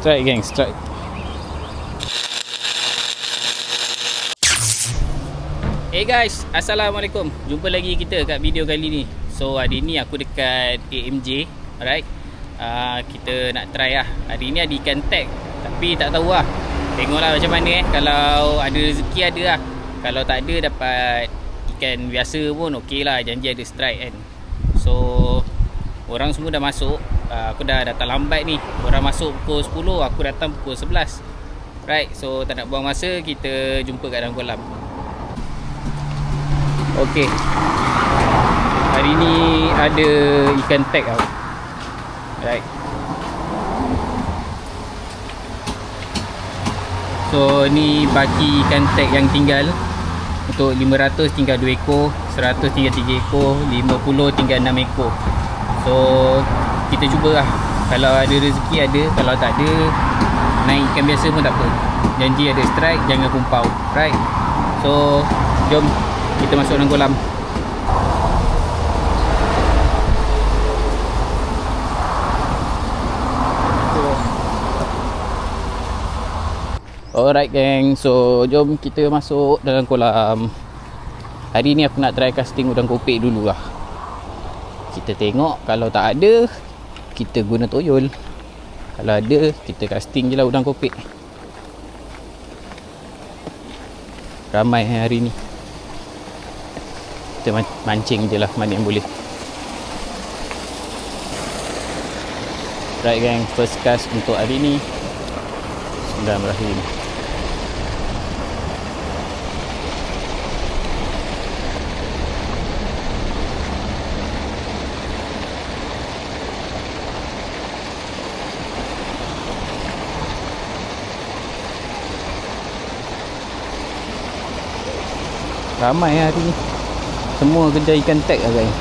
Strike gang, strike. Hey guys, Assalamualaikum. Jumpa lagi kita kat video kali ni. So hari ni aku dekat AMJ. Alright, kita nak try lah. Hari ni ada ikan tag, tapi tak tahu lah. Tengoklah macam mana kalau ada rezeki ada lah. Kalau tak ada dapat ikan biasa pun okey lah. Janji ada strike kan. So orang semua dah masuk. Aku dah datang lambat ni. Orang masuk pukul 10, aku datang pukul 11. Right, so tak nak buang masa, kita jumpa kat dalam kolam. Okey, hari ni ada ikan tag tau. Right, so ni baki ikan tag yang tinggal. Untuk 500 tinggal 2 ekor, 100 tinggal 3 ekor, 50 tinggal 6 ekor. So kita cuba lah. Kalau ada rezeki ada, kalau tak ada naik ikan biasa pun tak apa. Janji ada strike, jangan pumpau. Right, so jom kita masuk dalam kolam. Alright gang, so jom kita masuk dalam kolam. Hari ni aku nak try casting udang kopek dulu lah. Kita tengok, kalau tak ada kita guna toyol. Kalau ada kita casting je lah udang kopek. Ramai hari ni. Kita mancing je lah mana yang boleh. Right gang, first cast untuk hari ni. Bismillahirrahmanirrahim. Ramai hari ni. Semua kerja ikan tag lah guys.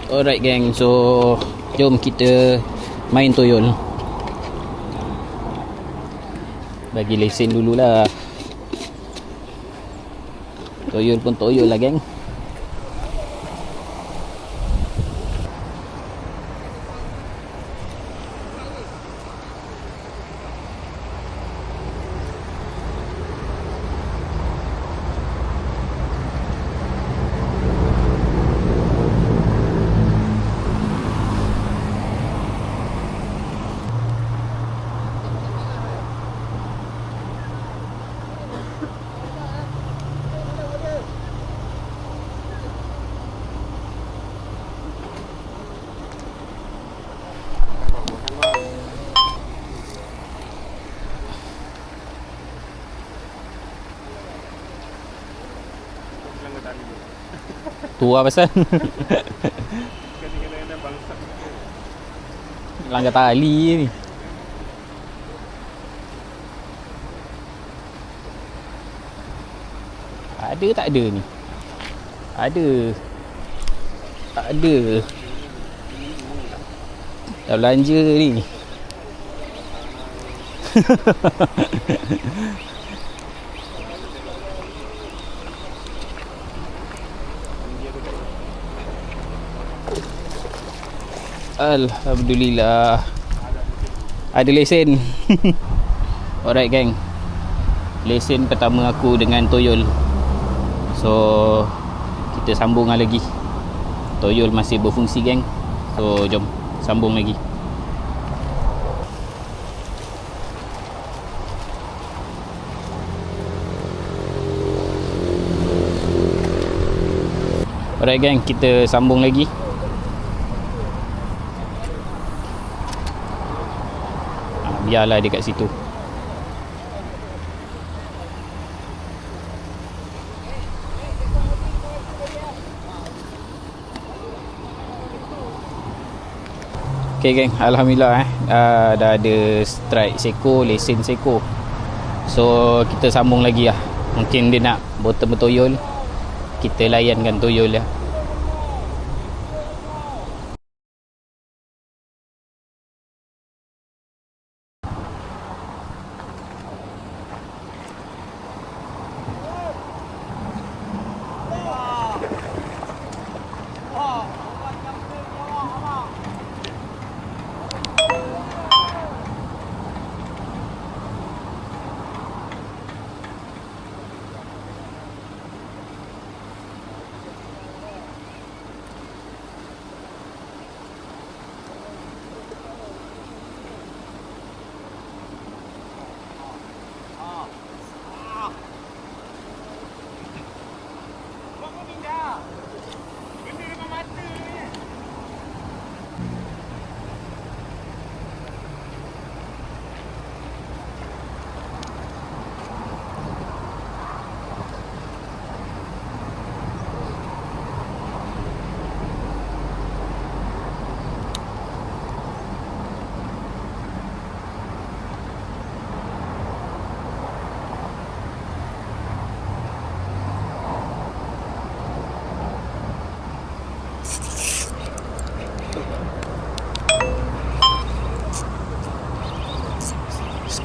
Alright gang, so jom kita main toyol. Bagi lesen dululah. Toyol pun toyol lah gang. Tu lah pasal. Kadang-kadang bangsat kita. Langgar tali ni. Ada tak ada ni? Ada. Tak ada. Dah belanja ni. Alhamdulillah. Ada lesen. Alright gang. Lesen pertama aku dengan Toyol. So kita sambung lagi. Toyol masih berfungsi gang. So jom sambung lagi. Alright gang, kita sambung lagi. Biarlah dia kat situ. Okay geng, Alhamdulillah dah ada strike Seiko, lesen Seiko. So kita sambung lagi lah. Mungkin dia nak bottom Toyol, kita layankan Toyol lah.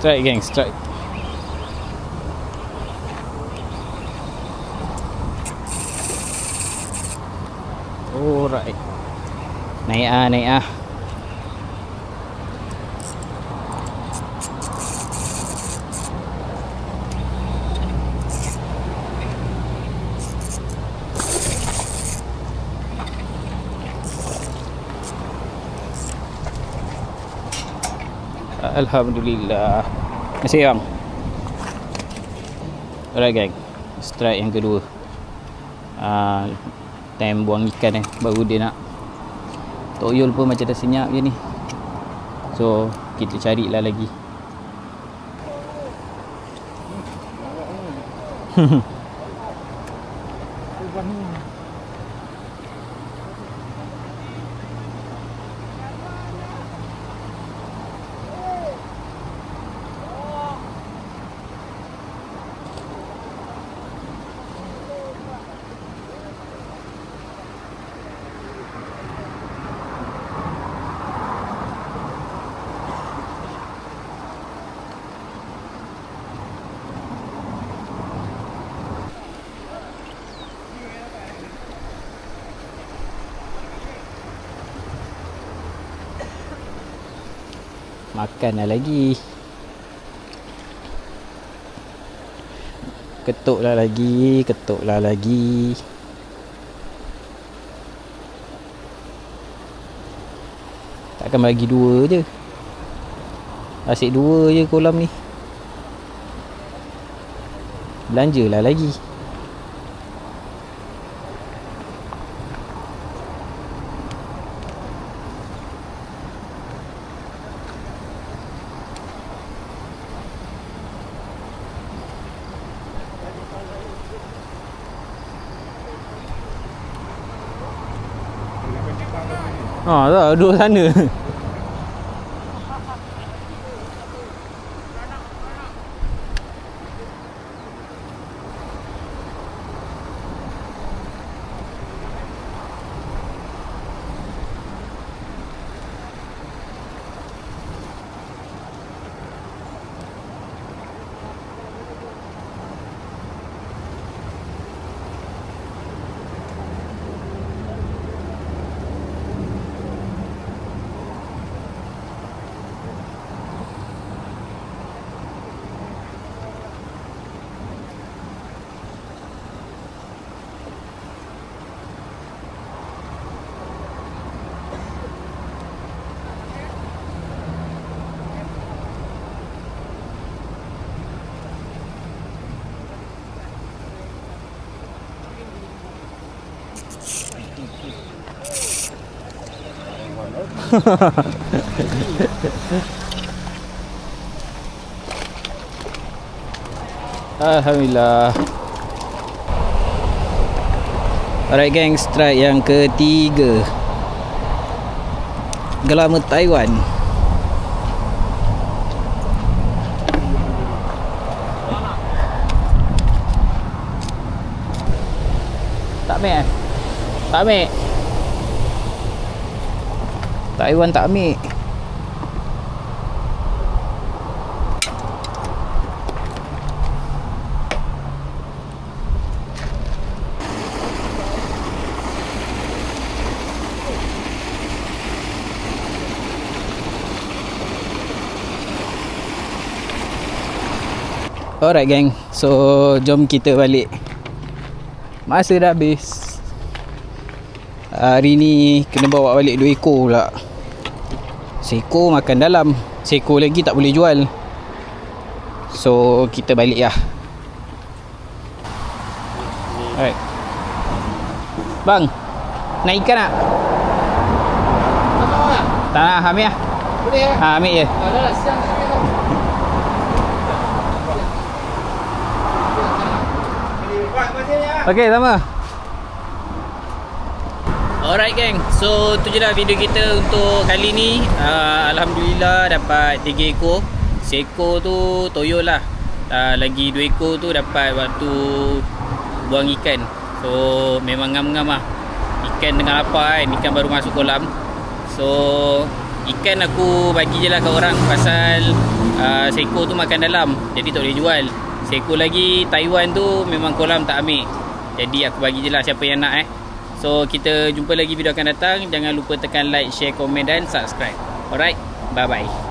Strike gang, strike. Alright. Naik ah, naik ah. Alhamdulillah. Masih bang. Alright gang, strike yang kedua. Time buang ikan baru dia nak. Toyol pun macam dah senyap je ni. So kita carilah lagi. Makanlah lagi. Ketuklah lagi, ketuklah lagi. Takkan bagi dua je. Asyik dua je kolam ni. Belanjalah lagi. Tak, duduk sana. Alhamdulillah. Alright gang, strike yang ketiga. Gelama Taiwan. Tak ambil Tak ambil. Taiwan tak ambil. Alright gang, so jom kita balik. Masa dah habis. Hari ni kena bawa balik 2 ekor pula. Seekor makan dalam, seekor lagi tak boleh jual. So kita balik lah. Alright bang, nak ikan tak? Tak nak, ambil lah. Boleh ya? Ambil je. Dah siang sikit tau. Okay, sama. Alright gang, so tu je lah video kita untuk kali ni. Alhamdulillah dapat 3 ekor. Seekor tu toyol lah. Lagi 2 ekor tu dapat waktu buang ikan. So memang ngam-ngam lah. Ikan tengah lapar kan, ikan baru masuk kolam. So ikan aku bagi je lah kat orang. Pasal seekor tu makan dalam, jadi tak boleh jual. Seekor lagi Taiwan tu memang kolam tak ambil, jadi aku bagi je lah siapa yang nak So kita jumpa lagi video akan datang. Jangan lupa tekan like, share, komen dan subscribe. Alright, bye bye.